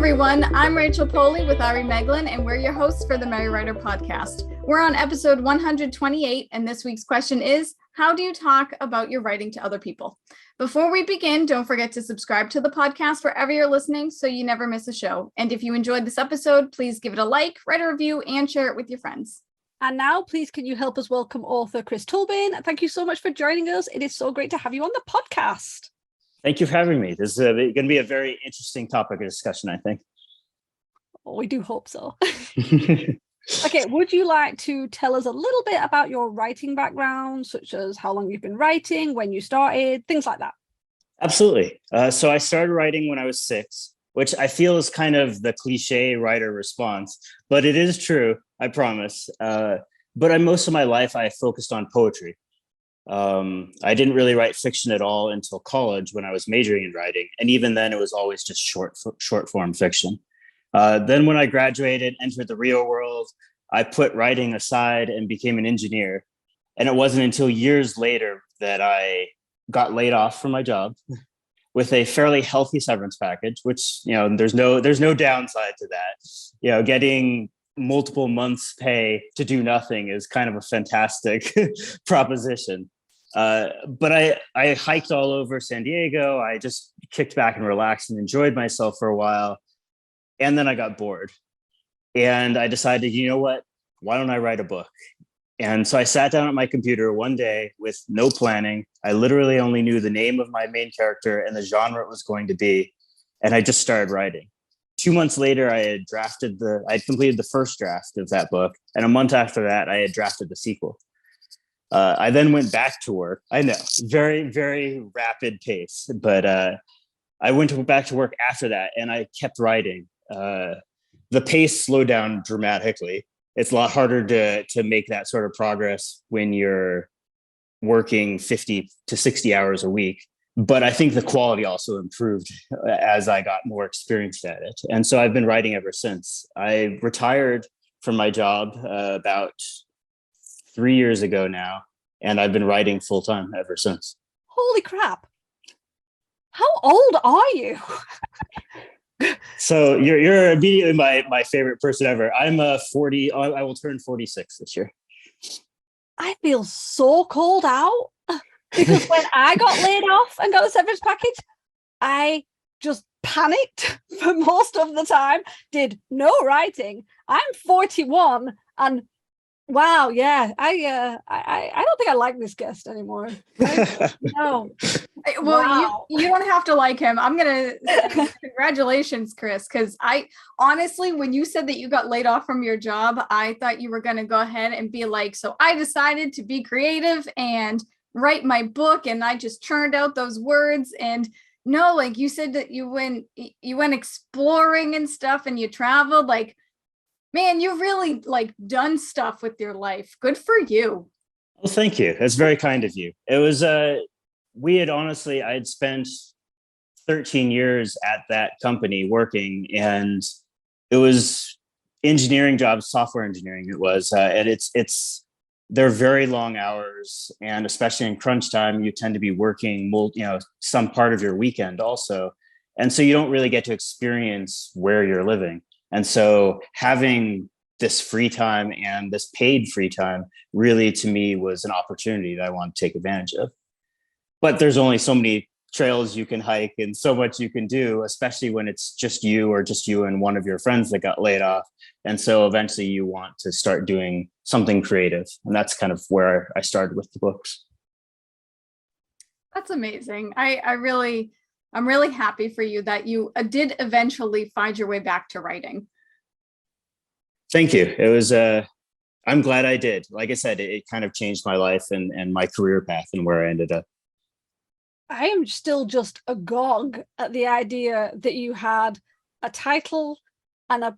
everyone, I'm Rachel Poley with Ari Meglin, and we're your hosts for the Merry Writer podcast. We're on episode 128, and this week's question is, how do you talk about your writing to other people? Before we begin, don't forget to subscribe to the podcast wherever you're listening so you never miss a show. And if you enjoyed this episode, please give it a like, write a review, and share it with your friends. And now, please, can you help us welcome author Chris Tullbane? Thank you so much for joining us. It is so great to have you on the podcast. Thank you for having me. This is going to be a very interesting topic of discussion, I think. Oh, we do hope so. Okay, would you like to tell us a little bit about your writing background, such as how long you've been writing, when you started, things like that? Absolutely. So I started writing when I was 6, which I feel is kind of the cliche writer response, but it is true, I promise. But most of my life, I focused on poetry. I didn't really write fiction at all until college when I was majoring in writing. And even then, it was always just short form fiction. Then when I graduated, entered the real world, I put writing aside and became an engineer. And it wasn't until years later that I got laid off from my job with a fairly healthy severance package, which, there's no downside to that. Getting multiple months pay to do nothing is kind of a fantastic proposition. But I hiked all over San Diego. I just kicked back and relaxed and enjoyed myself for a while. And then I got bored and I decided, you know what, why don't I write a book? And so I sat down at my computer one day with no planning. I literally only knew the name of my main character and the genre it was going to be. And I just started writing. 2 months later, I'd completed the first draft of that book. And a month after that, I had drafted the sequel. I then went back to work. I know, very, very rapid pace, but I went back to work after that and I kept writing. The pace slowed down dramatically. It's a lot harder to make that sort of progress when you're working 50 to 60 hours a week. But I think the quality also improved as I got more experienced at it. And so I've been writing ever since. I retired from my job about 3 years ago now, and I've been writing full time ever since. Holy crap. How old are you? So you're immediately my favorite person ever. I'm 40. I will turn 46 this year. I feel so called out because when I got laid off and got the severance package, I just panicked for most of the time, did no writing. I'm 41 and wow, yeah, I don't think I like this guest anymore. No. Well, wow. you don't have to like him. I'm gonna say congratulations, Chris, because I honestly, when you said that you got laid off from your job, I thought you were gonna go ahead and be like, so I decided to be creative and write my book, and I just churned out those words. And no, like you said that you went exploring and stuff, and you traveled. Like, man, you've really done stuff with your life. Good for you. Well, thank you. That's very kind of you. It was I'd spent 13 years at that company working, and it was engineering jobs, software engineering it was. And they're very long hours, and especially in crunch time, you tend to be working, some part of your weekend also. And so you don't really get to experience where you're living. And so having this free time and this paid free time really, to me, was an opportunity that I want to take advantage of. But there's only so many trails you can hike and so much you can do, especially when it's just you and one of your friends that got laid off. And so eventually you want to start doing something creative. And that's kind of where I started with the books. That's amazing. I'm really happy for you that you did eventually find your way back to writing. Thank you. It was, I'm glad I did. Like I said, it kind of changed my life and my career path and where I ended up. I am still just agog at the idea that you had a title and a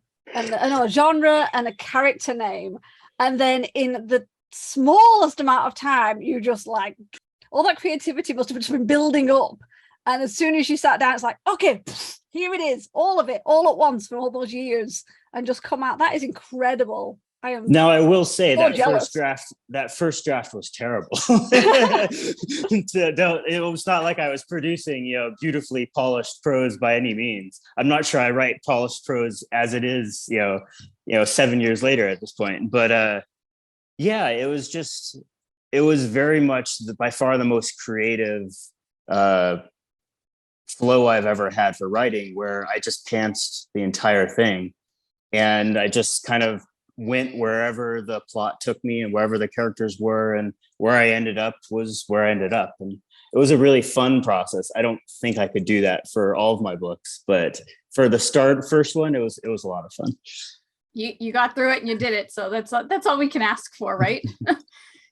genre and a character name. And then in the smallest amount of time, you just all that creativity must have just been building up. And as soon as you sat down, it's like, okay, here it is, all of it, all at once for all those years and just come out. That is incredible. I am Now I will say so that jealous. first draft was terrible. It was not like I was producing, beautifully polished prose by any means. I'm not sure I write polished prose as it is, 7 years later at this point. But yeah, it was very much by far the most creative flow I've ever had for writing, where I just pantsed the entire thing. And I just kind of went wherever the plot took me and wherever the characters were, and where I ended up was where I ended up. And it was a really fun process. I don't think I could do that for all of my books, but for the first one, it was a lot of fun. You got through it and you did it. So that's all we can ask for, right?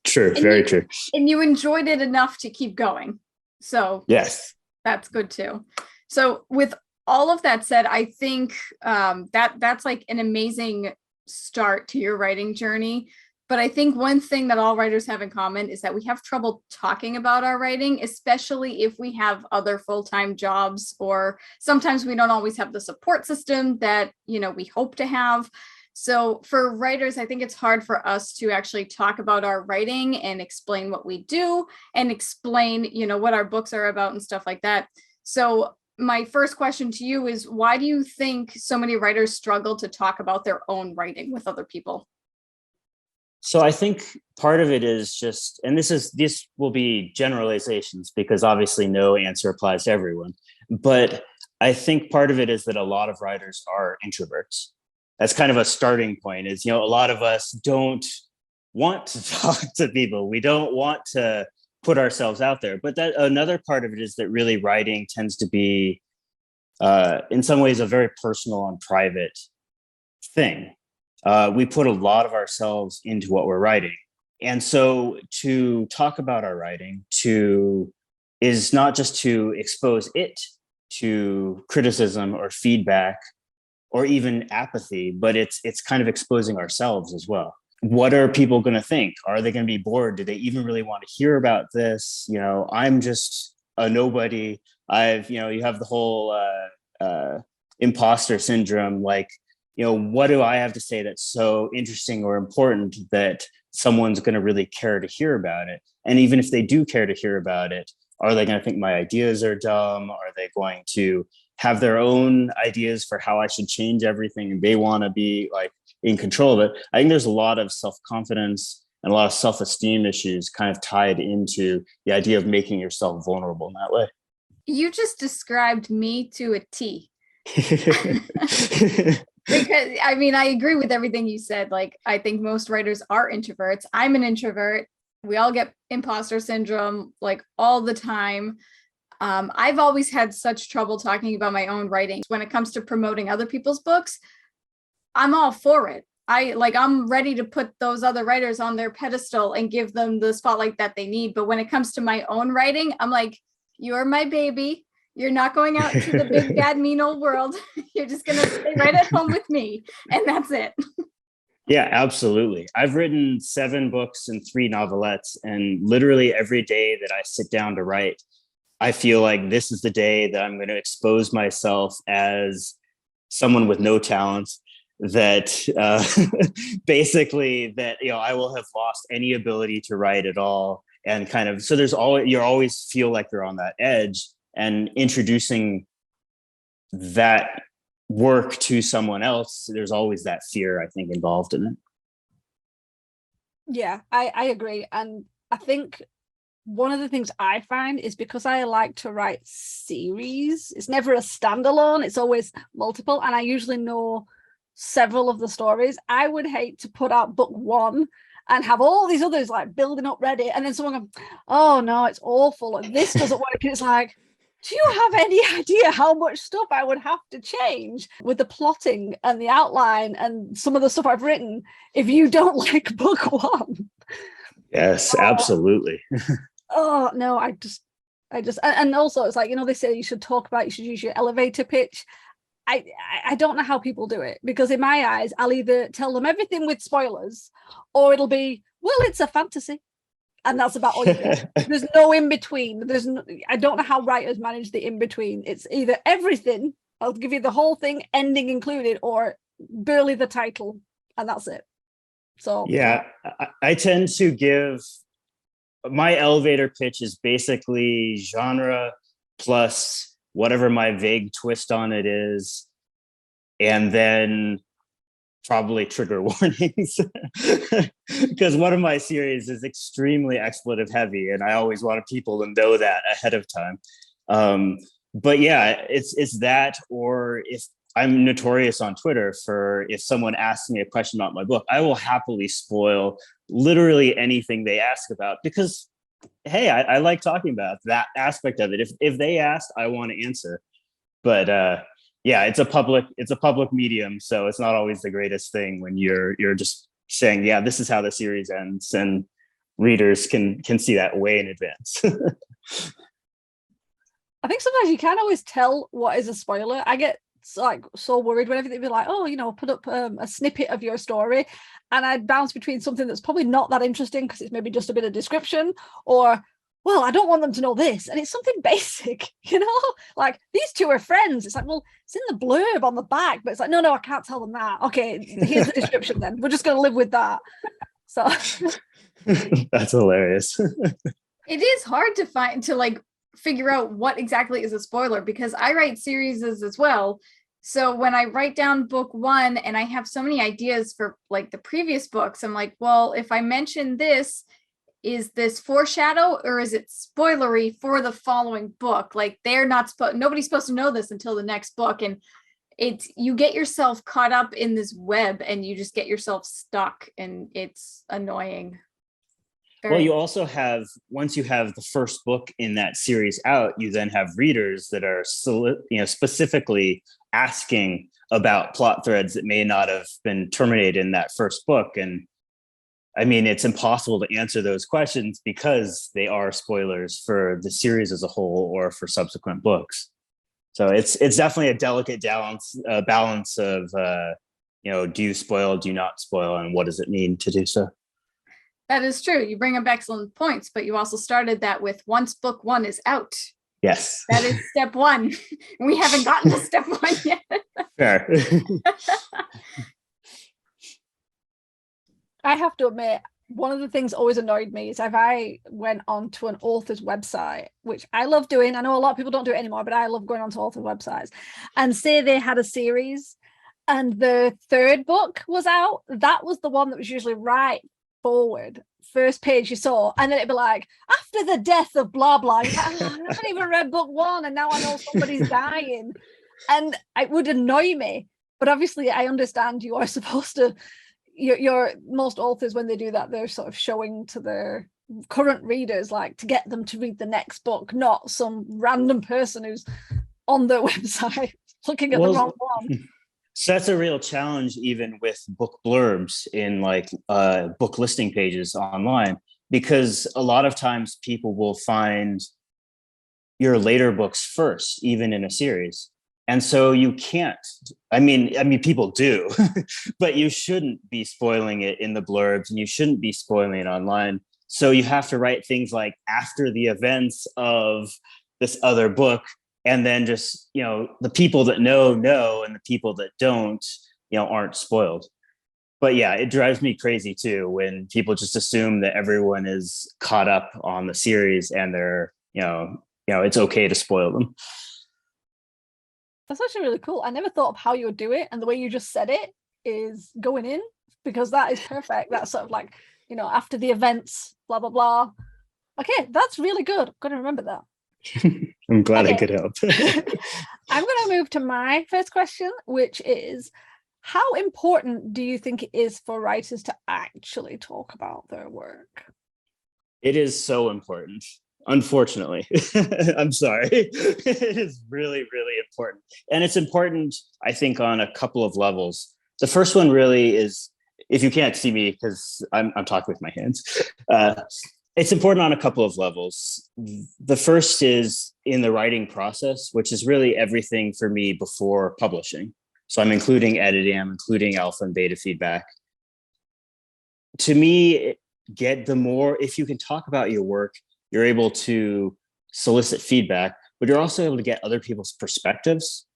True, very true. And you enjoyed it enough to keep going. So yes, that's good too. So with all of that said, I think that's like an amazing start to your writing journey. But I think one thing that all writers have in common is that we have trouble talking about our writing, especially if we have other full-time jobs, or sometimes we don't always have the support system that, we hope to have. So for writers, I think it's hard for us to actually talk about our writing and explain what we do and explain, what our books are about and stuff like that. So my first question to you is, why do you think so many writers struggle to talk about their own writing with other people? So I think part of it is just, and this will be generalizations because obviously no answer applies to everyone, but I think part of it is that a lot of writers are introverts. That's kind of a starting point. Is, a lot of us don't want to talk to people. We don't want to put ourselves out there. But that another part of it is that really writing tends to be, in some ways, a very personal and private thing. We put a lot of ourselves into what we're writing. And so to talk about our writing is not just to expose it to criticism or feedback or even apathy, but it's kind of exposing ourselves as well. What are people going to think? Are they going to be bored? Do they even really want to hear about this? I'm just a nobody. You have the whole imposter syndrome. Like, what do I have to say that's so interesting or important that someone's going to really care to hear about it? And even if they do care to hear about it, are they going to think my ideas are dumb? Are they going to have their own ideas for how I should change everything and they want to be like in control of it? I think there's a lot of self-confidence and a lot of self-esteem issues kind of tied into the idea of making yourself vulnerable in that way. You just described me to a T. Because I agree with everything you said. Like, I think most writers are introverts. I'm an introvert. We all get imposter syndrome like all the time. I've always had such trouble talking about my own writing. When it comes to promoting other people's books, I'm all for it. I'm ready to put those other writers on their pedestal and give them the spotlight that they need. But when it comes to my own writing, I'm like, you're my baby. You're not going out into the big, bad, mean old world. You're just going to stay right at home with me. And that's it. Yeah, absolutely. I've written 7 books and 3 novelettes, and literally every day that I sit down to write, I feel like this is the day that I'm going to expose myself as someone with no talent, that basically that, I will have lost any ability to write at all. And kind of, so you always feel like you're on that edge, and introducing that work to someone else, there's always that fear, I think, involved in it. Yeah, I agree. And I think one of the things I find is because I like to write series, it's never a standalone, it's always multiple. And I usually know several of the stories. I would hate to put out book 1 and have all these others like building up ready. And then someone goes, oh no, it's awful. And this doesn't work. And it's like, do you have any idea how much stuff I would have to change with the plotting and the outline and some of the stuff I've written if you don't like book 1? Yes, absolutely. Oh no, I just and also it's like, they say you should use your elevator pitch. I don't know how people do it, because in my eyes, I'll either tell them everything with spoilers, or it'll be, well, it's a fantasy. And that's about all you get. There's no in between. I don't know how writers manage the in between. It's either everything, I'll give you the whole thing, ending included, or barely the title, and that's it. So Yeah, I tend to give my elevator pitch is basically genre plus whatever my vague twist on it is, and then probably trigger warnings because one of my series is extremely expletive heavy, and I always want people to know that ahead of time. But yeah, it's that, or if I'm notorious on Twitter for, if someone asks me a question about my book, I will happily spoil literally anything they ask about, because hey, I like talking about that aspect of it. If they asked, I want to answer. But yeah, it's a public medium, so it's not always the greatest thing when you're just saying, yeah, this is how the series ends, and readers can see that way in advance. I think sometimes you can't always tell what is a spoiler. I get so worried whenever they'd be like, oh, put up a snippet of your story, and I'd bounce between something that's probably not that interesting because it's maybe just a bit of description, or, well, I don't want them to know this, and it's something basic, like these two are friends. It's like, well, it's in the blurb on the back, but it's like, no, I can't tell them that. Okay, here's the description then. We're just going to live with that. So that's hilarious. It is hard to figure out what exactly is a spoiler, because I write series as well. So when I write down book 1 and I have so many ideas for like the previous books, I'm like, well, if I mention this, is this foreshadow or is it spoilery for the following book? Like nobody's supposed to know this until the next book. And you get yourself caught up in this web and you just get yourself stuck, and it's annoying. Well, you also have, once you have the first book in that series out, you then have readers that are specifically asking about plot threads that may not have been terminated in that first book. And I mean, it's impossible to answer those questions because they are spoilers for the series as a whole or for subsequent books. So it's definitely a delicate balance of, do you spoil, do you not spoil, and what does it mean to do so? That is true. You bring up excellent points, but you also started that with once book 1 is out. Yes. That is step 1. We haven't gotten to step 1 yet. Fair. I have to admit, one of the things always annoyed me is if I went onto an author's website, which I love doing. I know a lot of people don't do it anymore, but I love going onto author websites, and say they had a series and the third book was out. That was the one that was usually right forward, first page you saw, and then it'd be like, after the death of blah blah. Like, I haven't even read book 1 and now I know somebody's dying, and it would annoy me. But obviously I understand you are supposed to, your most authors, when they do that, they're sort of showing to their current readers, like, to get them to read the next book, not some random person who's on their website looking at the wrong one. So that's a real challenge, even with book blurbs in book listing pages online, because a lot of times people will find your later books first, even in a series. And so you can't, I mean, people do, but you shouldn't be spoiling it in the blurbs, and you shouldn't be spoiling it online. So you have to write things like after the events of this other book, and then just, the people that know, and the people that don't, aren't spoiled. But yeah, it drives me crazy too when people just assume that everyone is caught up on the series and they're, it's okay to spoil them. That's actually really cool. I never thought of how you would do it, and the way you just said it is going in, because that is perfect. That's sort of like, after the events, blah, blah, blah. Okay, that's really good. I'm going to remember that. I'm glad I could help. I'm going to move to my first question, which is, how important do you think it is for writers to actually talk about their work? It is so important. Unfortunately, I'm sorry. It is really, really important. And it's important, I think, on a couple of levels. The first one really is, if you can't see me because I'm talking with my hands, it's important on a couple of levels. The first is in the writing process, which is really everything for me before publishing. So I'm including editing, I'm including alpha and beta feedback. To me, if you can talk about your work, you're able to solicit feedback, but you're also able to get other people's perspectives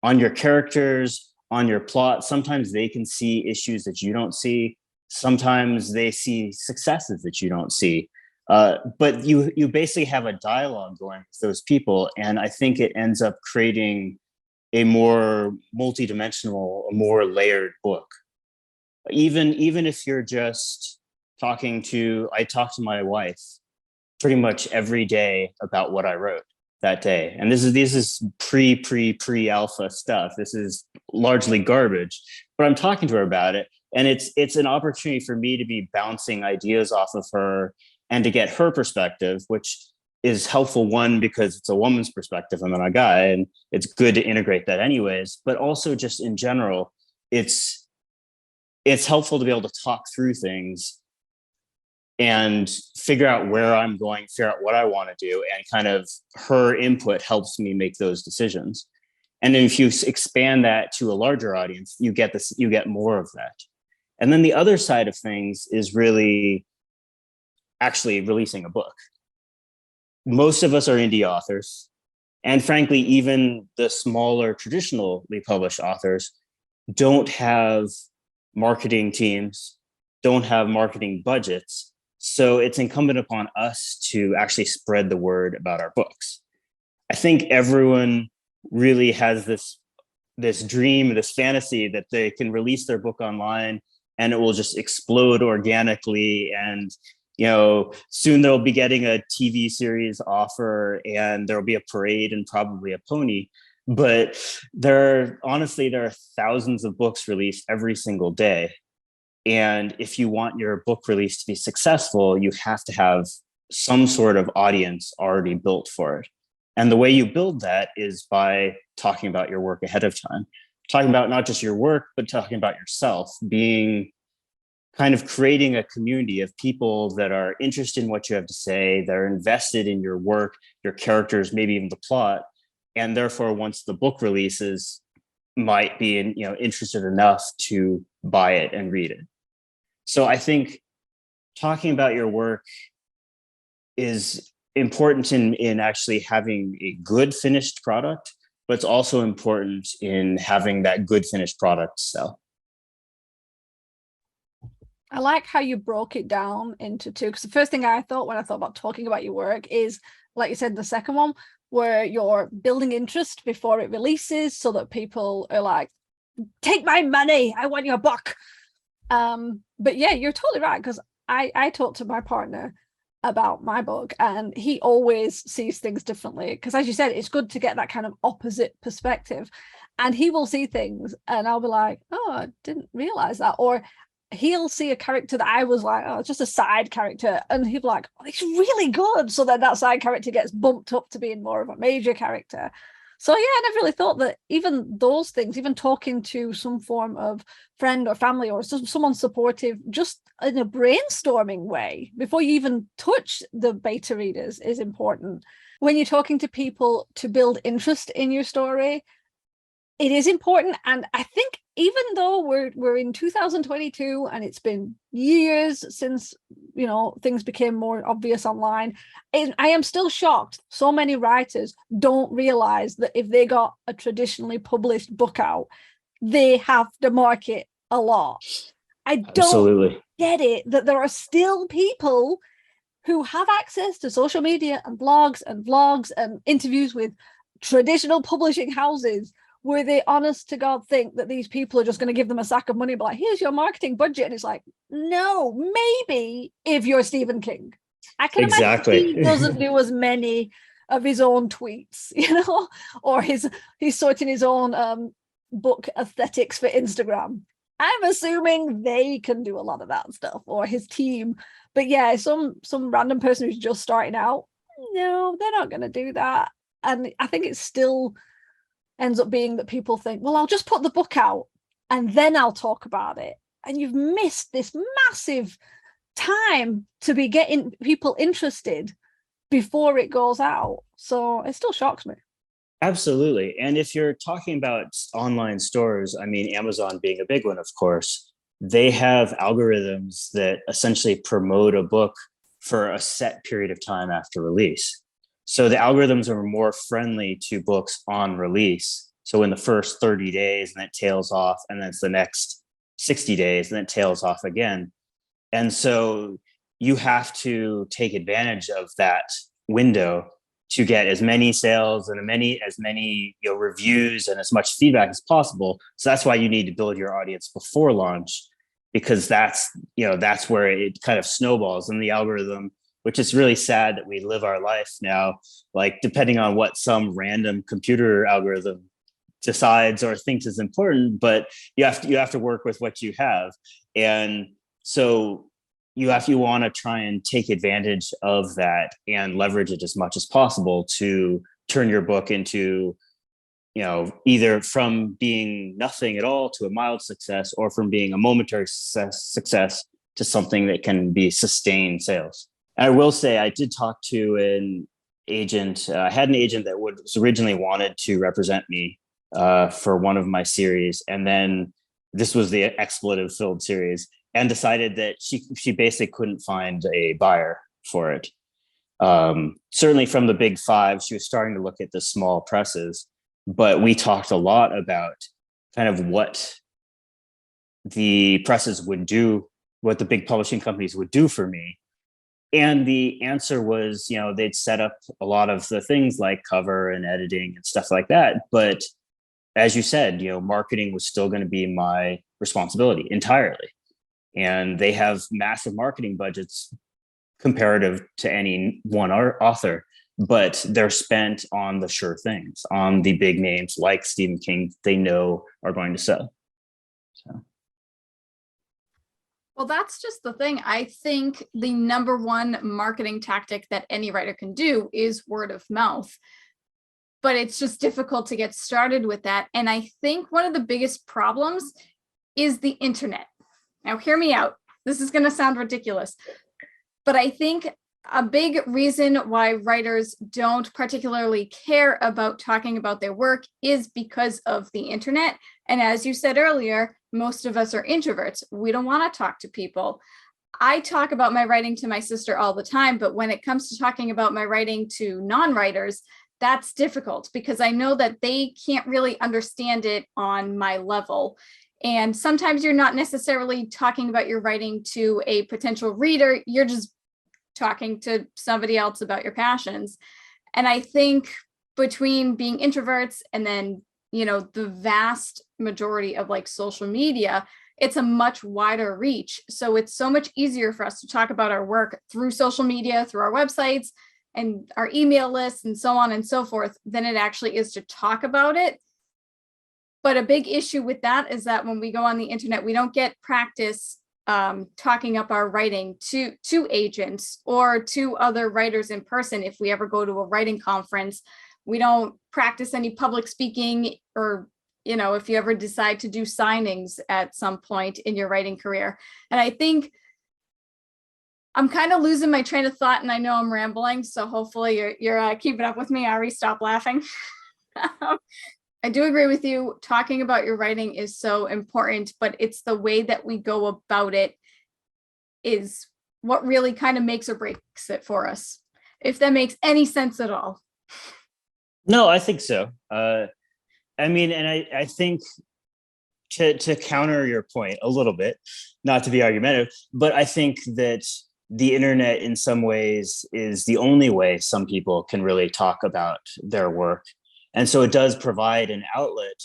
on your characters, on your plot. Sometimes they can see issues that you don't see. Sometimes they see successes that you don't see. But you basically have a dialogue going with those people. And I think it ends up creating a more multidimensional, a more layered book. Even if you're just I talk to my wife pretty much every day about what I wrote that day. And this is pre alpha stuff. This is largely garbage, but I'm talking to her about it. And it's an opportunity for me to be bouncing ideas off of her and to get her perspective, which is helpful. One, because it's a woman's perspective, I'm not a guy, and it's good to integrate that anyways, but also just in general, it's helpful to be able to talk through things and figure out where I'm going, figure out what I want to do, and kind of her input helps me make those decisions. And then if you expand that to a larger audience, you get more of that. And then the other side of things is really actually releasing a book. Most of us are indie authors. And frankly, even the smaller traditionally published authors don't have marketing teams, don't have marketing budgets. So it's incumbent upon us to actually spread the word about our books. I think everyone really has this dream, this fantasy that they can release their book online and it will just explode organically. And, soon they'll be getting a TV series offer and there'll be a parade and probably a pony. But there are thousands of books released every single day. And if you want your book release to be successful, you have to have some sort of audience already built for it. And the way you build that is by talking about your work ahead of time, talking about not just your work, but talking about yourself, being kind of creating a community of people that are interested in what you have to say, that are invested in your work, your characters, maybe even the plot. And therefore, once the book releases, might be interested enough to buy it and read it. So I think talking about your work is important in actually having a good finished product, but it's also important in having that good finished product sell. I like how you broke it down into two, because the first thing I thought when I thought about talking about your work is, like you said, the second one, where you're building interest before it releases so that people are like, take my money, I want your book. But yeah, you're totally right, because I talked to my partner about my book and he always sees things differently, because as you said, it's good to get that kind of opposite perspective. And he will see things and I'll be like, oh, I didn't realize that. Or he'll see a character that I was like, oh, it's just a side character, and he'll be like, oh, it's really good. So then that side character gets bumped up to being more of a major character. So yeah, I never really thought that even those things, even talking to some form of friend or family or someone supportive, just in a brainstorming way before you even touch the beta readers, is important. When you're talking to people to build interest in your story, it is important. And I think even though we're in 2022 and it's been years since things became more obvious online, I am still shocked so many writers don't realize that if they got a traditionally published book out, they have to market a lot. I don't Absolutely get it that there are still people who have access to social media and blogs and vlogs and interviews with traditional publishing houses, where they honest to God think that these people are just going to give them a sack of money, but like, here's your marketing budget. And it's like, no, maybe if you're Stephen King. I can imagine he doesn't do as many of his own tweets, or he's sorting his own book aesthetics for Instagram. I'm assuming they can do a lot of that stuff, or his team. But yeah, some random person who's just starting out, no, they're not going to do that. And I think it's still ends up being that people think, well, I'll just put the book out and then I'll talk about it. And you've missed this massive time to be getting people interested before it goes out. So it still shocks me. Absolutely. And if you're talking about online stores, I mean, Amazon being a big one, of course, they have algorithms that essentially promote a book for a set period of time after release. So the algorithms are more friendly to books on release. So in the first 30 days, and then it tails off, and then it's the next 60 days, and then it tails off again. And so you have to take advantage of that window to get as many sales and as many reviews and as much feedback as possible. So that's why you need to build your audience before launch, because that's where it kind of snowballs in the algorithm, which is really sad that we live our life now, like depending on what some random computer algorithm decides or thinks is important, but you have to work with what you have. And so you want to try and take advantage of that and leverage it as much as possible to turn your book into, either from being nothing at all to a mild success, or from being a momentary success to something that can be sustained sales. And I will say, I did talk to an agent. I had an agent that was originally wanted to represent me for one of my series. And then this was the expletive filled series, and decided that she basically couldn't find a buyer for it. Certainly from the big five, she was starting to look at the small presses, but we talked a lot about kind of what the presses would do, what the big publishing companies would do for me. And the answer was, they'd set up a lot of the things like cover and editing and stuff like that. But as you said, marketing was still going to be my responsibility entirely. And they have massive marketing budgets comparative to any one author, but they're spent on the sure things, on the big names like Stephen King they know are going to sell. So. Well, that's just the thing. I think the number one marketing tactic that any writer can do is word of mouth. But it's just difficult to get started with that. And I think one of the biggest problems is the internet. Now, hear me out. This is going to sound ridiculous, but I think a big reason why writers don't particularly care about talking about their work is because of the internet. And as you said earlier, most of us are introverts. We don't want to talk to people. I talk about my writing to my sister all the time, but when it comes to talking about my writing to non-writers, that's difficult because I know that they can't really understand it on my level. And sometimes you're not necessarily talking about your writing to a potential reader. You're just talking to somebody else about your passions. And I think between being introverts and then, the vast majority of like social media, it's a much wider reach. So it's so much easier for us to talk about our work through social media, through our websites and our email lists and so on and so forth than it actually is to talk about it. But a big issue with that is that when we go on the internet, we don't get practice talking up our writing to agents or to other writers in person. If we ever go to a writing conference, we don't practice any public speaking, or, if you ever decide to do signings at some point in your writing career. And I think I'm kind of losing my train of thought, and I know I'm rambling. So hopefully you're keeping up with me. Ari, stop laughing. I do agree with you. Talking about your writing is so important, but it's the way that we go about it is what really kind of makes or breaks it for us, if that makes any sense at all. No, I think so. I think to counter your point a little bit, not to be argumentative, but I think that the internet in some ways is the only way some people can really talk about their work. And so it does provide an outlet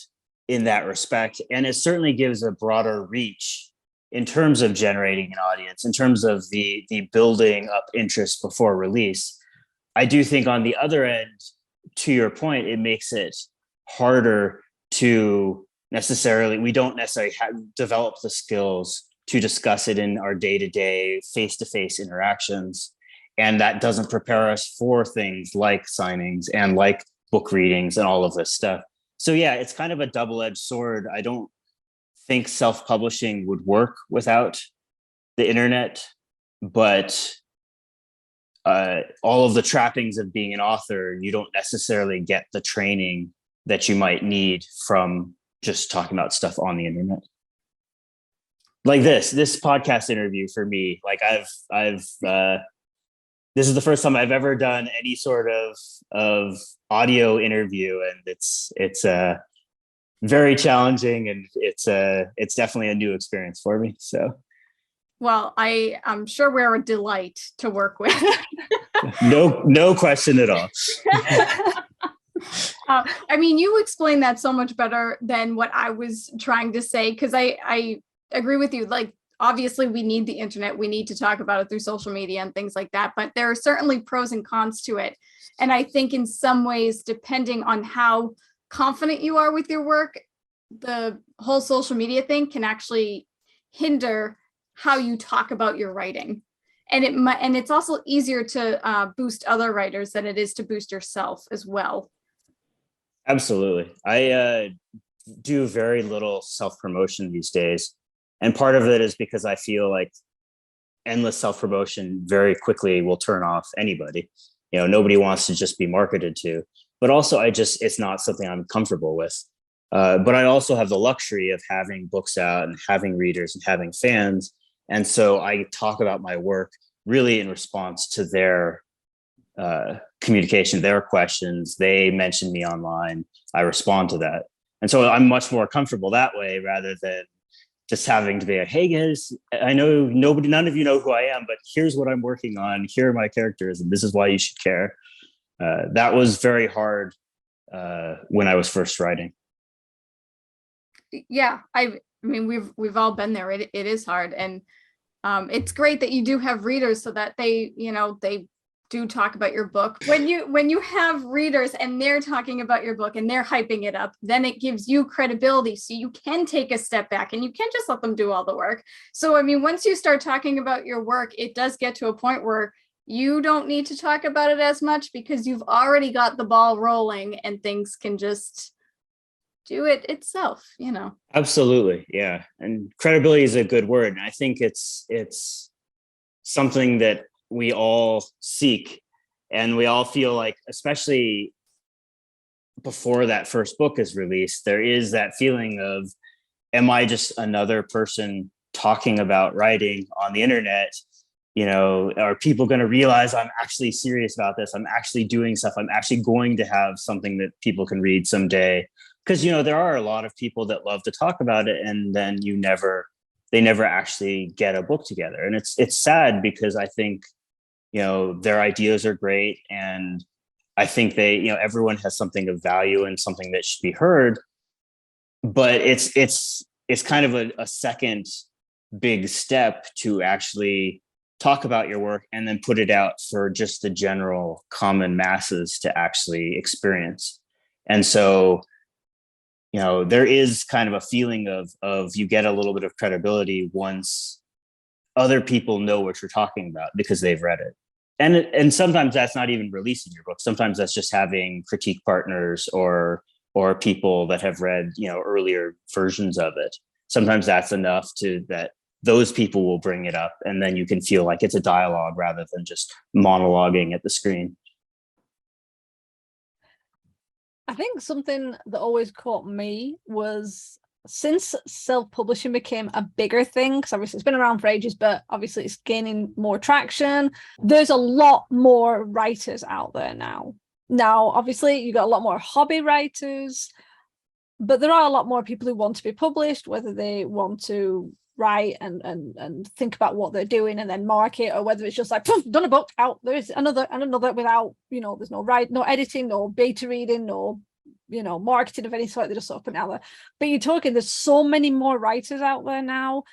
in that respect. And it certainly gives a broader reach in terms of generating an audience, in terms of the building up interest before release. I do think on the other end, to your point, it makes it harder to we don't necessarily develop the skills to discuss it in our day-to-day face-to-face interactions. And that doesn't prepare us for things like signings and like book readings and all of this stuff. So yeah, it's kind of a double-edged sword. I don't think self-publishing would work without the internet, but all of the trappings of being an author, you don't necessarily get the training that you might need from just talking about stuff on the internet. Like this podcast interview for me, like I've this is the first time I've ever done any sort of audio interview, and it's very challenging, and it's definitely a new experience for me. So Well, I'm sure we're a delight to work with. No question at all. I mean, you explained that so much better than what I was trying to say, because I agree with you. Like, obviously, we need the internet. We need to talk about it through social media and things like that. But there are certainly pros and cons to it. And I think in some ways, depending on how confident you are with your work, the whole social media thing can actually hinder how you talk about your writing. And it's also easier to boost other writers than it is to boost yourself as well. Absolutely. I do very little self-promotion these days. And part of it is because I feel like endless self-promotion very quickly will turn off anybody. Nobody wants to just be marketed to. But also, it's not something I'm comfortable with. But I also have the luxury of having books out and having readers and having fans. And so I talk about my work really in response to their communication, their questions. They mention me online. I respond to that. And so I'm much more comfortable that way rather than just having to be like, hey guys, I know none of you know who I am, but here's what I'm working on. Here are my characters, and this is why you should care. That was very hard when I was first writing. Yeah, I mean, we've all been there. It is hard, and it's great that you do have readers so that they do talk about your book. When you have readers and they're talking about your book and they're hyping it up, then it gives you credibility, so you can take a step back and you can't just let them do all the work. So I mean, once you start talking about your work, it does get to a point where you don't need to talk about it as much because you've already got the ball rolling and things can just do it itself. Absolutely. Yeah. And credibility is a good word. And I think it's something that we all seek, and we all feel like, especially before that first book is released, there is that feeling of, am I just another person talking about writing on the internet? Are people going to realize I'm actually serious about this? I'm actually doing stuff. I'm actually going to have something that people can read someday. Because, there are a lot of people that love to talk about it, and then they never actually get a book together. And it's sad, because I think, their ideas are great. And I think everyone has something of value and something that should be heard. But it's kind of a second big step to actually talk about your work and then put it out for just the general common masses to actually experience. And so, there is kind of a feeling of you get a little bit of credibility once other people know what you're talking about because they've read it. And sometimes that's not even releasing your book. Sometimes that's just having critique partners or people that have read, earlier versions of it. Sometimes that's enough that those people will bring it up, and then you can feel like it's a dialogue rather than just monologuing at the screen. I think something that always caught me was, since self-publishing became a bigger thing, because obviously it's been around for ages, but obviously it's gaining more traction, there's a lot more writers out there now. Now, obviously, you got a lot more hobby writers, but there are a lot more people who want to be published, whether they want to write and think about what they're doing and then market, or whether it's just like, done a book, out, there's another without, there's no editing, no beta reading, no marketing of any sort. They just sort of put it out there. But you're talking, there's so many more writers out there now,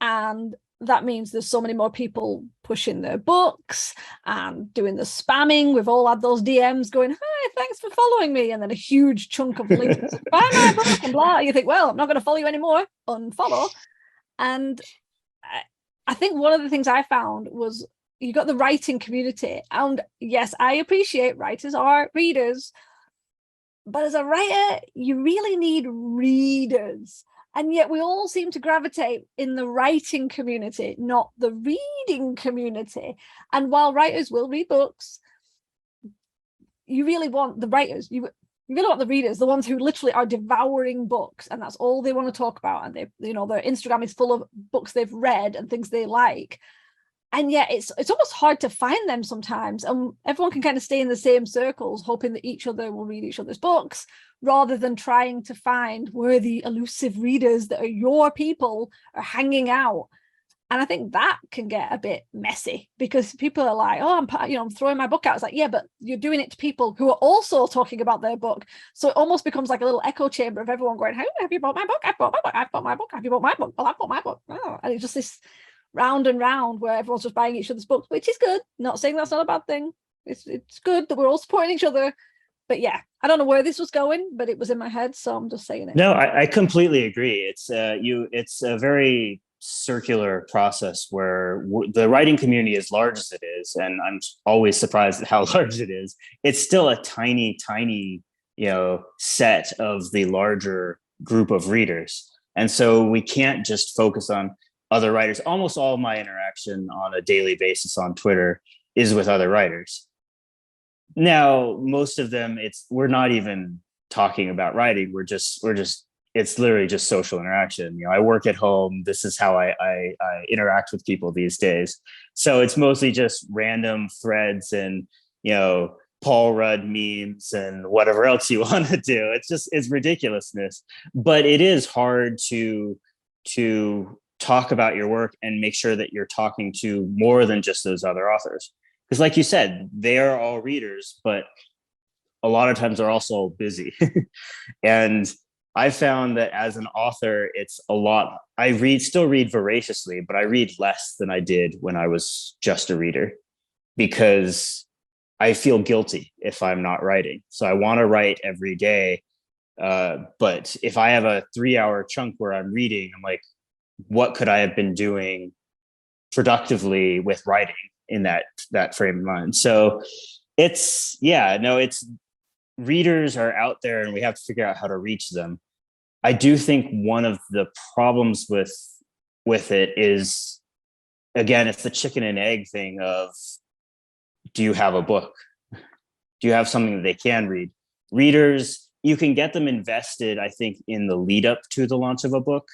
and that means there's so many more people pushing their books and doing the spamming. We've all had those DMs going, hi, thanks for following me, and then a huge chunk of links, buy my book and blah. You think, well, I'm not going to follow you anymore, unfollow. And I think one of the things I found was, you got the writing community, and yes, I appreciate writers are readers, but as a writer, you really need readers. And yet we all seem to gravitate in the writing community, not the reading community. And while writers will read books, you really want the writers, you really want the readers, the ones who literally are devouring books, and that's all they want to talk about. And their Instagram is full of books they've read and things they like. And yet it's almost hard to find them sometimes. And everyone can kind of stay in the same circles, hoping that each other will read each other's books, rather than trying to find where the elusive readers that are your people are hanging out. And I think that can get a bit messy because people are like, oh, I'm throwing my book out. It's like, yeah, but you're doing it to people who are also talking about their book. So it almost becomes like a little echo chamber of everyone going, hey, have you bought my book? I've bought my book. I've bought my book. Have you bought my book? Well, I've bought my book. Oh. And it's just this round and round where everyone's just buying each other's books, which is good. Not saying that's not a bad thing. It's good that we're all supporting each other. But yeah, I don't know where this was going, but it was in my head. So I'm just saying it. No, I completely agree. It's a very circular process where the writing community, as large as it is, and I'm always surprised at how large it is, it's still a tiny set of the larger group of readers. And so we can't just focus on other writers. Almost all of my interaction on a daily basis on Twitter is with other writers. Now, most of them, we're not even talking about writing. We're just it's literally just social interaction. I work at home. This is how I interact with people these days. So it's mostly just random threads and, Paul Rudd memes and whatever else you want to do. It's ridiculousness, but it is hard to talk about your work and make sure that you're talking to more than just those other authors. Because like you said, they are all readers, but a lot of times they're also busy. And I found that as an author, it's a lot. I still read voraciously, but I read less than I did when I was just a reader because I feel guilty if I'm not writing. So I want to write every day. But if I have a 3-hour chunk where I'm reading, I'm like, what could I have been doing productively with writing in that frame of mind? So it's readers are out there and we have to figure out how to reach them. I do think one of the problems with it is, again, it's the chicken and egg thing of, do you have a book? Do you have something that they can read? Readers, you can get them invested, I think, in the lead up to the launch of a book,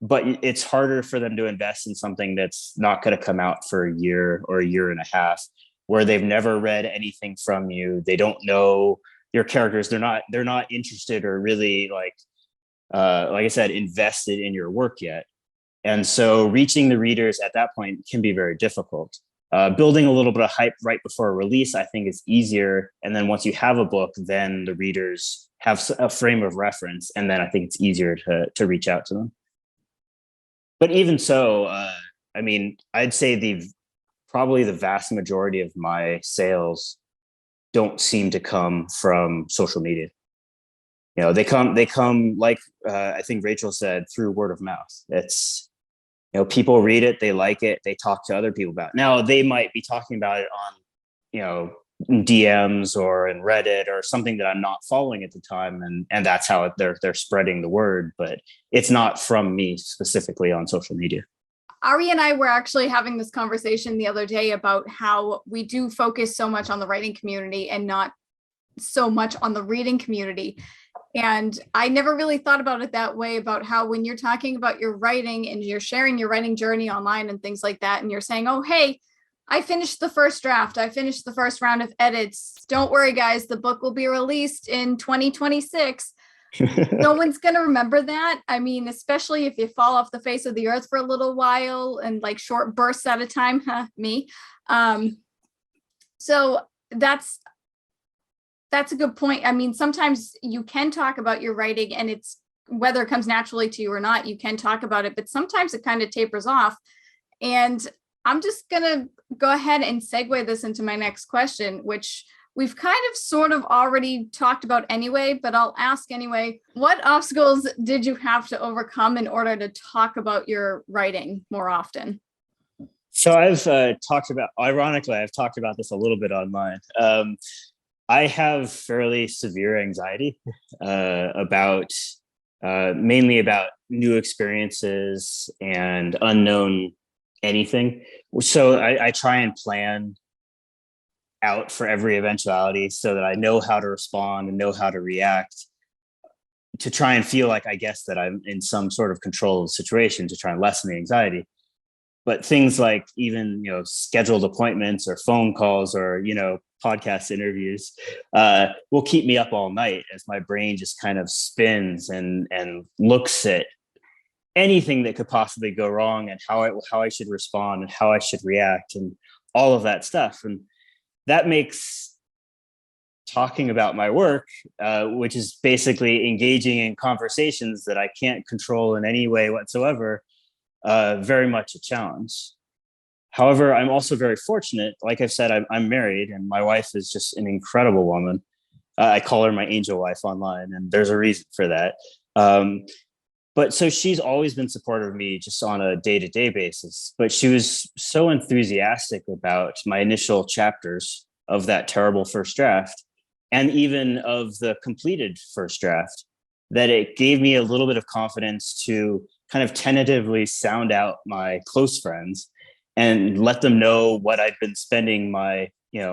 but it's harder for them to invest in something that's not going to come out for a year or a year and a half, where they've never read anything from you. They don't know your characters. They're not interested or really like I said, invested in your work yet. And so reaching the readers at that point can be very difficult. Building a little bit of hype right before a release, I think, is easier. And then once you have a book, then the readers have a frame of reference. And then I think it's easier to reach out to them. But even so, I'd say probably the vast majority of my sales don't seem to come from social media. They come like I think Rachel said, through word of mouth. It's, people read it, they like it, they talk to other people about it. Now they might be talking about it on, DMs or in Reddit or something that I'm not following at the time. And that's how they're spreading the word, but it's not from me specifically on social media. Ari and I were actually having this conversation the other day about how we do focus so much on the writing community and not so much on the reading community. And I never really thought about it that way, about how when you're talking about your writing and you're sharing your writing journey online and things like that, and you're saying, oh, hey, I finished the first draft. I finished the first round of edits. Don't worry, guys. The book will be released in 2026. No one's going to remember that. I mean, especially if you fall off the face of the earth for a little while and like short bursts at a time. Me. So that's a good point. I mean, sometimes you can talk about your writing and it's whether it comes naturally to you or not, you can talk about it, but sometimes it kind of tapers off. And I'm just going to go ahead and segue this into my next question, which we've kind of sort of already talked about anyway, but I'll ask anyway. What obstacles did you have to overcome in order to talk about your writing more often? So I've talked about this a little bit online. I have fairly severe anxiety about mainly about new experiences and unknown anything. So I try and plan out for every eventuality so that I know how to respond and know how to react, to try and feel like, I guess, that I'm in some sort of control of the situation, to try and lessen the anxiety. But things like even, scheduled appointments or phone calls or, podcast interviews will keep me up all night as my brain just kind of spins and looks at anything that could possibly go wrong, and how I should respond and how I should react and all of that stuff. And that makes talking about my work, which is basically engaging in conversations that I can't control in any way whatsoever, very much a challenge. However, I'm also very fortunate. Like I've said, I'm married, and my wife is just an incredible woman. I call her my angel wife online, and there's a reason for that. But so she's always been supportive of me just on a day-to-day basis. But she was so enthusiastic about my initial chapters of that terrible first draft, and even of the completed first draft, that it gave me a little bit of confidence to kind of tentatively sound out my close friends and let them know what I'd been spending my,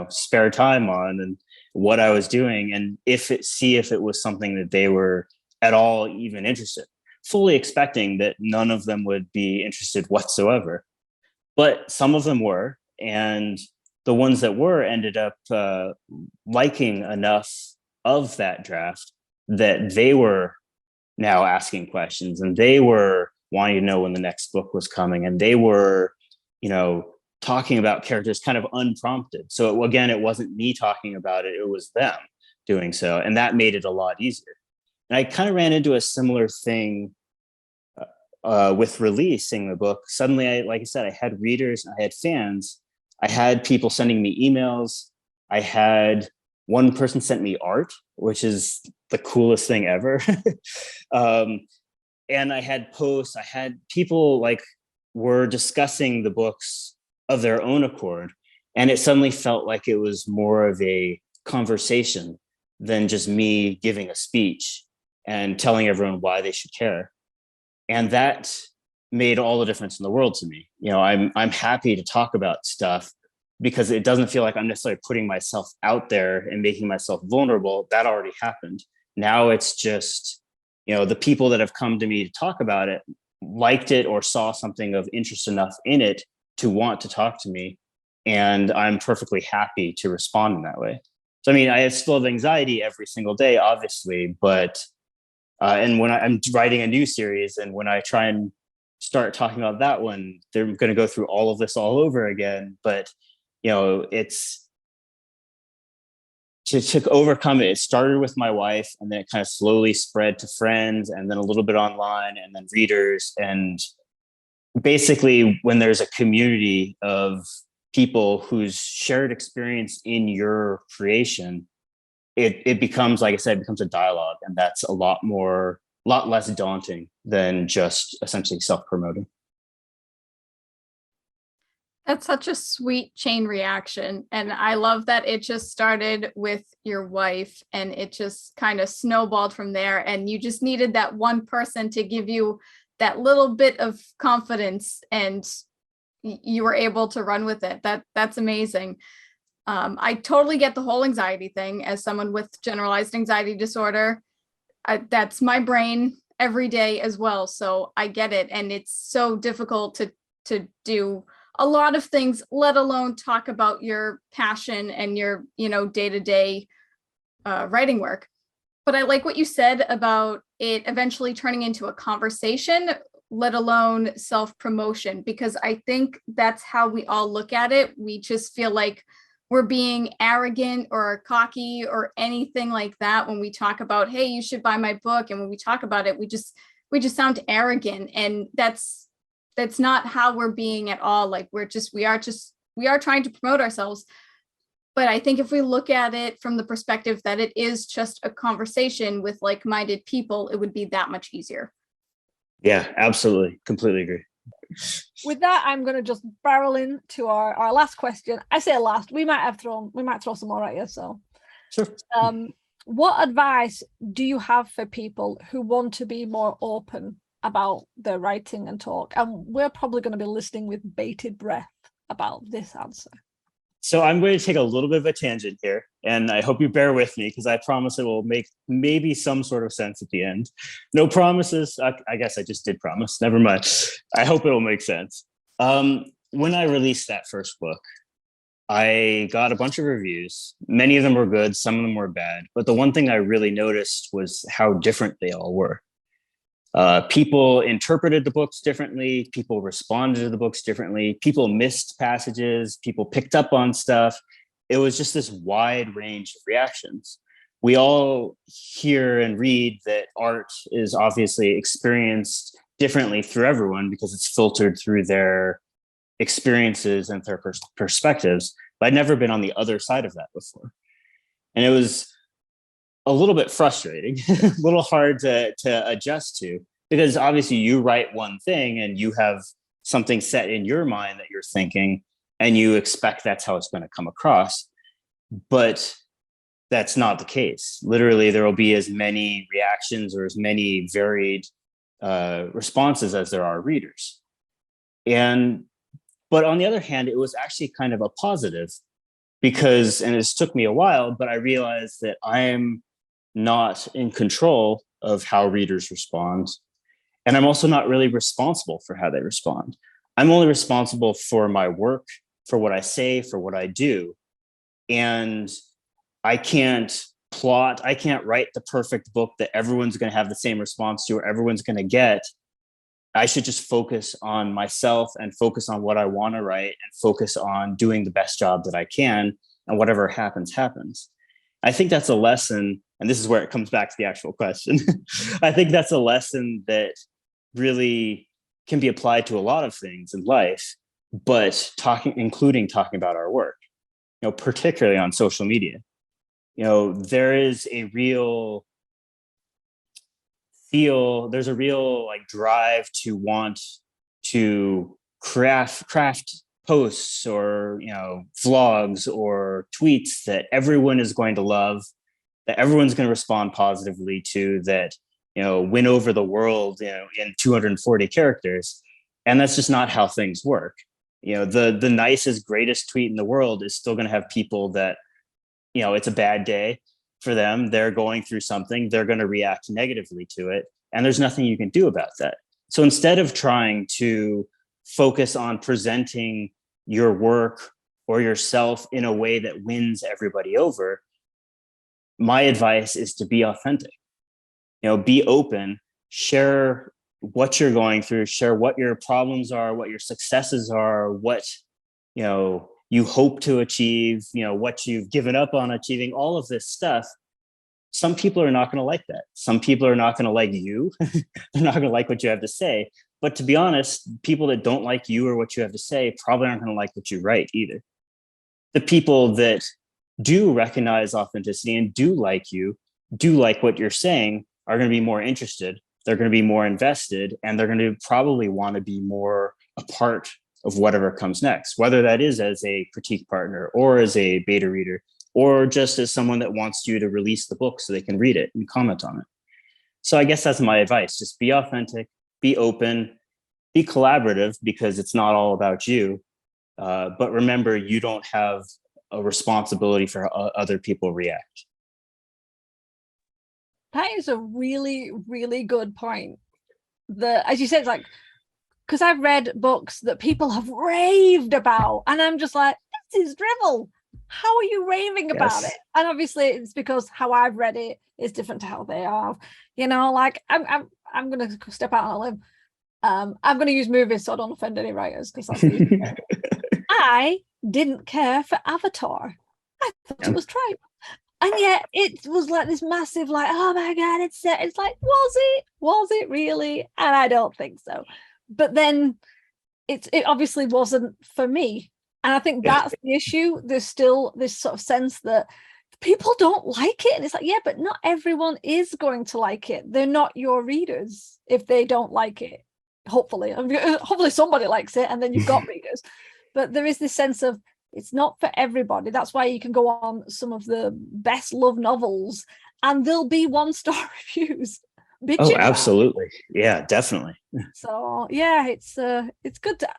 spare time on and what I was doing, and see if it was something that they were at all even interested, fully expecting that none of them would be interested whatsoever. But some of them were, and the ones that were ended up liking enough of that draft that they were now asking questions, and they were wanting to know when the next book was coming, and they were, talking about characters kind of unprompted. So again, it wasn't me talking about it, it was them doing so, and that made it a lot easier. And I kind of ran into a similar thing with releasing the book. Suddenly, like I said, I had readers, I had fans, I had people sending me emails. I had one person sent me art, which is the coolest thing ever. And I had posts, I had people were discussing the books of their own accord. And it suddenly felt like it was more of a conversation than just me giving a speech and telling everyone why they should care. And that made all the difference in the world to me. I'm happy to talk about stuff because it doesn't feel like I'm necessarily putting myself out there and making myself vulnerable. That already happened. Now it's just, the people that have come to me to talk about it liked it or saw something of interest enough in it to want to talk to me. And I'm perfectly happy to respond in that way. So, I still have anxiety every single day, obviously, but and when I'm writing a new series, and when I try and start talking about that one, they're going to go through all of this all over again. But, it's to overcome it. It started with my wife, and then it kind of slowly spread to friends, and then a little bit online, and then readers. And basically, when there's a community of people whose shared experience in your creation, it becomes, like I said, it becomes a dialogue, and that's a lot less daunting than just essentially self-promoting. That's such a sweet chain reaction. And I love that it just started with your wife and it just kind of snowballed from there. And you just needed that one person to give you that little bit of confidence, and you were able to run with it. That's amazing. I totally get the whole anxiety thing. As someone with generalized anxiety disorder, that's my brain every day as well. So I get it. And it's so difficult to do a lot of things, let alone talk about your passion and your, day-to-day writing work. But I like what you said about it eventually turning into a conversation, let alone self-promotion, because I think that's how we all look at it. We just feel like we're being arrogant or cocky or anything like that when we talk about, hey, you should buy my book. And when we talk about it, we just sound arrogant. And that's not how we're being at all. Like we are trying to promote ourselves. But I think if we look at it from the perspective that it is just a conversation with like-minded people, it would be that much easier. Yeah, absolutely. Completely agree. With that, I'm going to just barrel into our last question. I say last. We might throw some more at you. So, sure. What advice do you have for people who want to be more open about their writing and talk? And we're probably going to be listening with bated breath about this answer. So I'm going to take a little bit of a tangent here, and I hope you bear with me because I promise it will make maybe some sort of sense at the end. No promises. I guess I just did promise. Never mind. I hope it will make sense. When I released that first book, I got a bunch of reviews. Many of them were good. Some of them were bad. But the one thing I really noticed was how different they all were. People interpreted the books differently. People responded to the books differently. People missed passages. People picked up on stuff. It was just this wide range of reactions. We all hear and read that art is obviously experienced differently through everyone because it's filtered through their experiences and their perspectives. But I'd never been on the other side of that before. And it was a little bit frustrating, a little hard to adjust to, because obviously you write one thing and you have something set in your mind that you're thinking, and you expect that's how it's going to come across. But that's not the case. Literally, there will be as many reactions or as many varied responses as there are readers. But on the other hand, it was actually kind of a positive, because, and it took me a while, but I realized that I'm not in control of how readers respond. And I'm also not really responsible for how they respond. I'm only responsible for my work, for what I say, for what I do. And I can't write the perfect book that everyone's going to have the same response to or everyone's going to get. I should just focus on myself and focus on what I want to write and focus on doing the best job that I can, and whatever happens, happens. I think that's a lesson, and this is where it comes back to the actual question. I think that's a lesson that really can be applied to a lot of things in life, but including talking about our work, particularly on social media. There is a real there's a real drive to want to craft posts or vlogs or tweets that everyone is going to love, that everyone's going to respond positively to, that win over the world in 240 characters. And that's just not how things work. The nicest, greatest tweet in the world is still going to have people that it's a bad day for them, they're going through something, they're going to react negatively to it, and there's nothing you can do about that. So instead of trying to focus on presenting your work or yourself in a way that wins everybody over, my advice is to be authentic. Be open, share what you're going through, share what your problems are, what your successes are, what you hope to achieve, what you've given up on achieving, all of this stuff. Some people are not going to like that. Some people are not going to like you. They're not going to like what you have to say. But to be honest, people that don't like you or what you have to say probably aren't going to like what you write either. The people that do recognize authenticity and do like you, do like what you're saying, are going to be more interested. They're going to be more invested, and they're going to probably want to be more a part of whatever comes next, whether that is as a critique partner or as a beta reader, or just as someone that wants you to release the book so they can read it and comment on it. So I guess that's my advice. Just be authentic, be open, be collaborative, because it's not all about you. But remember, you don't have a responsibility for how other people react. That is a really, really good point. As you said, because I've read books that people have raved about, and I'm just like, this is drivel. How are you raving about it? And obviously it's because how I've read it is different to how they have. I'm going to step out on a limb. I'm going to use movies so I don't offend any writers, because that's the I didn't care for Avatar. I thought it was tripe. And yet it was like this massive, oh my God, it's like, was it really? And I don't think so. But then it obviously wasn't for me. And I think that's the issue. There's still this sort of sense that people don't like it. And it's like, yeah, but not everyone is going to like it. They're not your readers if they don't like it. Hopefully somebody likes it, and then you've got readers. But there is this sense of it's not for everybody. That's why you can go on some of the best loved novels and there'll be 1-star reviews. Oh, absolutely. Yeah, definitely. So yeah, it's good to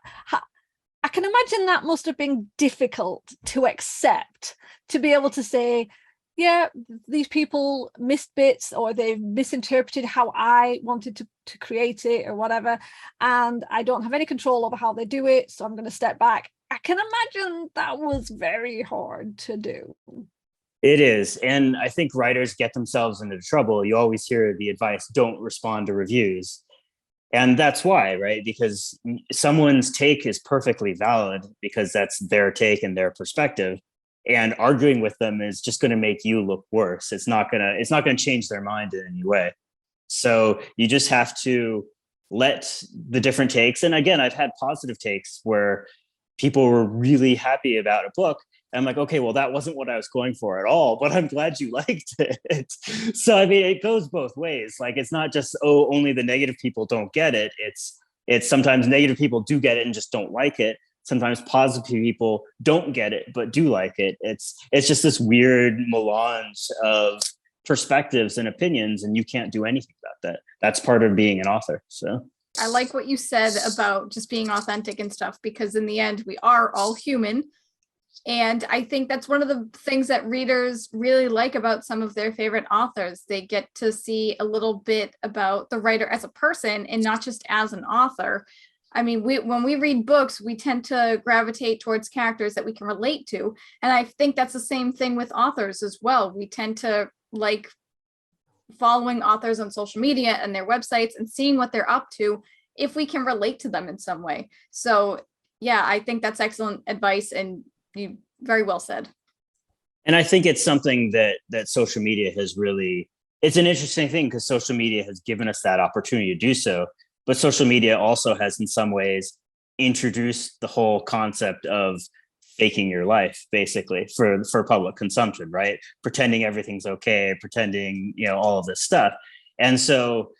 I can imagine that must have been difficult to accept, to be able to say, yeah, these people missed bits, or they've misinterpreted how I wanted to create it or whatever, and I don't have any control over how they do it, so I'm going to step back. I can imagine that was very hard to do. It is. And I think writers get themselves into trouble. You always hear the advice, don't respond to reviews. And that's why, right? Because someone's take is perfectly valid because that's their take and their perspective. And arguing with them is just going to make you look worse. It's not going to change their mind in any way. So you just have to let the different takes. And again, I've had positive takes where people were really happy about a book. And I'm like, okay, well, that wasn't what I was going for at all, but I'm glad you liked it. So, I mean, it goes both ways. Like, it's not just, oh, only the negative people don't get it. It's sometimes negative people do get it and just don't like it. Sometimes positive people don't get it, but do like it. It's just this weird melange of perspectives and opinions, and you can't do anything about that. That's part of being an author. So I like what you said about just being authentic and stuff, because in the end, we are all human. And I think that's one of the things that readers really like about some of their favorite authors. They get to see a little bit about the writer as a person and not just as an author. I mean, when we read books, we tend to gravitate towards characters that we can relate to. And I think that's the same thing with authors as well. We tend to like following authors on social media and their websites and seeing what they're up to if we can relate to them in some way. So yeah, I think that's excellent advice, and you very well said. And I think it's something that social media has really, it's an interesting thing because social media has given us that opportunity to do so. But social media also has in some ways introduced the whole concept of faking your life, basically, for public consumption, right? Pretending everything's okay, pretending, all of this stuff. And so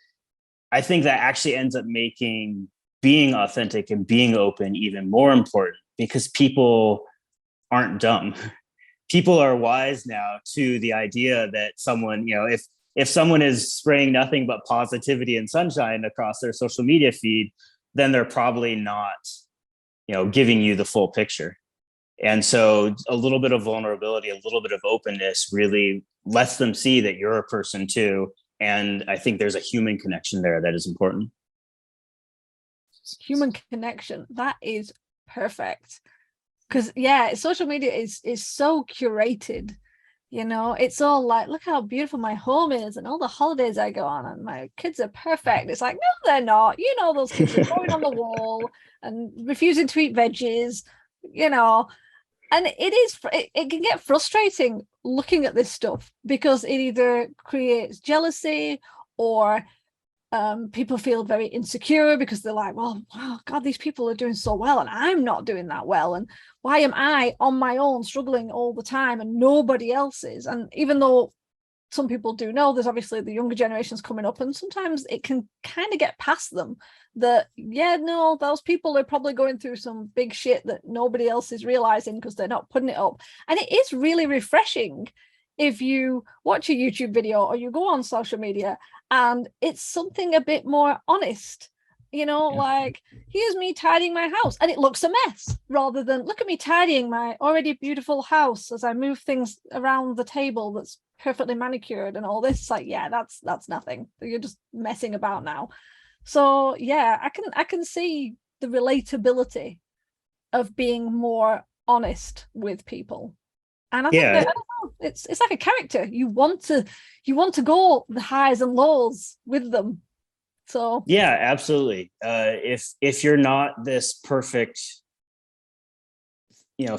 I think that actually ends up making being authentic and being open even more important, because people aren't dumb. People are wise now to the idea that someone, if someone is spraying nothing but positivity and sunshine across their social media feed, then they're probably not, giving you the full picture. And so a little bit of vulnerability, a little bit of openness really lets them see that you're a person too. And I think there's a human connection there that is important. Human connection, that is perfect. Because social media is so curated. It's all like, look how beautiful my home is and all the holidays I go on and my kids are perfect. It's like, no, they're not. Those kids are going on the wall and refusing to eat veggies, and it can get frustrating looking at this stuff, because it either creates jealousy or people feel very insecure because they're like, well, wow, God, these people are doing so well and I'm not doing that well. And why am I on my own struggling all the time and nobody else is? And even though some people do know, there's obviously the younger generations coming up, and sometimes it can kind of get past them that, those people are probably going through some big shit that nobody else is realizing because they're not putting it up. And it is really refreshing if you watch a YouTube video or you go on social media and it's something a bit more honest, like, here's me tidying my house and it looks a mess, rather than look at me tidying my already beautiful house as I move things around the table that's perfectly manicured and all this. It's like, that's nothing. You're just messing about now. So I can see the relatability of being more honest with people. And I think that, I don't know, it's like a character. You want to go the highs and lows with them. So yeah, absolutely. If you're not this perfect,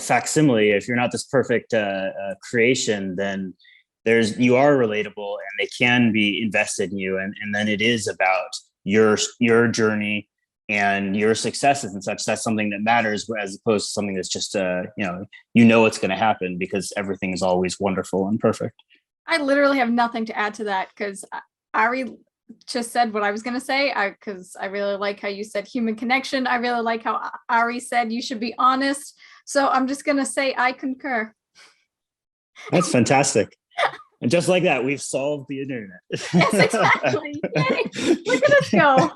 facsimile, if you're not this perfect creation, then you are relatable and they can be invested in you, and then it is about your journey and your successes and such. That's something that matters, as opposed to something that's just it's going to happen because everything is always wonderful and perfect. I literally have nothing to add to that, because Ari just said what I was going to say, because I really like how you said human connection. I really like how Ari said you should be honest. So I'm just going to say I concur. That's fantastic. And just like that, we've solved the internet. Yes, exactly. Yay. Look at us go.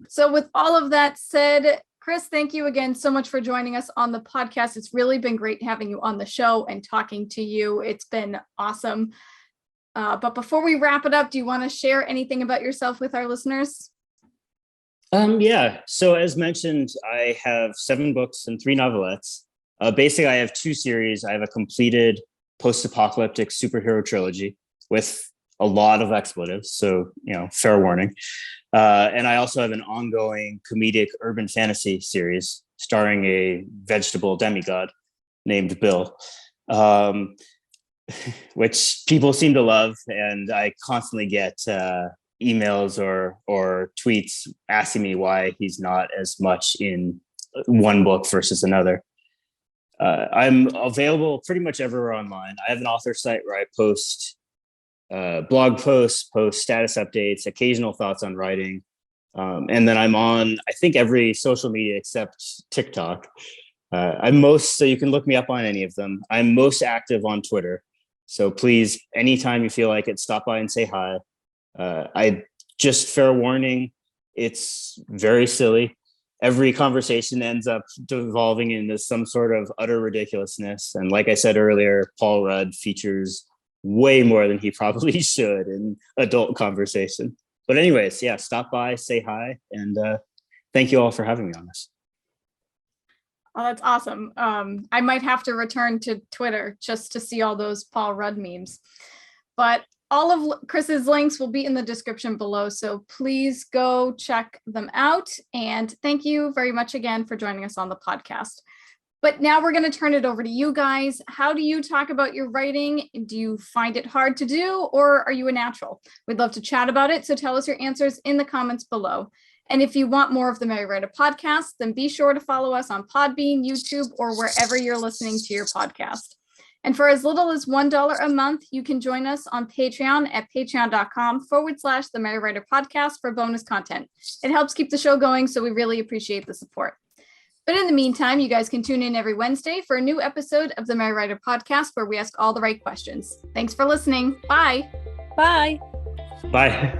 So with all of that said, Chris, thank you again so much for joining us on the podcast. It's really been great having you on the show and talking to you. It's been awesome. But before we wrap it up, do you want to share anything about yourself with our listeners? Yeah. So as mentioned, I have 7 books and 3 novelettes. Basically, I have 2 series. I have a completed post-apocalyptic superhero trilogy with a lot of expletives. So, fair warning. And I also have an ongoing comedic urban fantasy series starring a vegetable demigod named Bill, which people seem to love. And I constantly get emails or tweets asking me why he's not as much in one book versus another. I'm available pretty much everywhere online. I have an author site where I post blog posts, post status updates, occasional thoughts on writing. And then I'm on, I think, every social media except TikTok. So you can look me up on any of them. I'm most active on Twitter. So please, anytime you feel like it, stop by and say hi. Fair warning, it's very silly. Every conversation ends up devolving into some sort of utter ridiculousness. And like I said earlier, Paul Rudd features way more than he probably should in adult conversation. But anyways, yeah, stop by, say hi, and thank you all for having me on this. Oh, that's awesome. I might have to return to Twitter just to see all those Paul Rudd memes. But all of Chris's links will be in the description below, so please go check them out. And thank you very much again for joining us on the podcast. But now we're going to turn it over to you guys. How do you talk about your writing? Do you find it hard to do, or are you a natural? We'd love to chat about it, so tell us your answers in the comments below. And if you want more of the Merry Writer podcast, then be sure to follow us on Podbean, YouTube, or wherever you're listening to your podcast. And for as little as $1 a month, you can join us on Patreon at patreon.com/the Merry Writer podcast for bonus content. It helps keep the show going, so we really appreciate the support. But in the meantime, you guys can tune in every Wednesday for a new episode of the Merry Writer podcast where we ask all the right questions. Thanks for listening. Bye. Bye. Bye.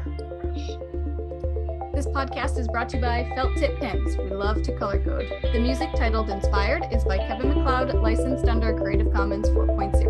This podcast is brought to you by Felt Tip Pens. We love to color code. The music titled Inspired is by Kevin MacLeod, licensed under Creative Commons 4.0.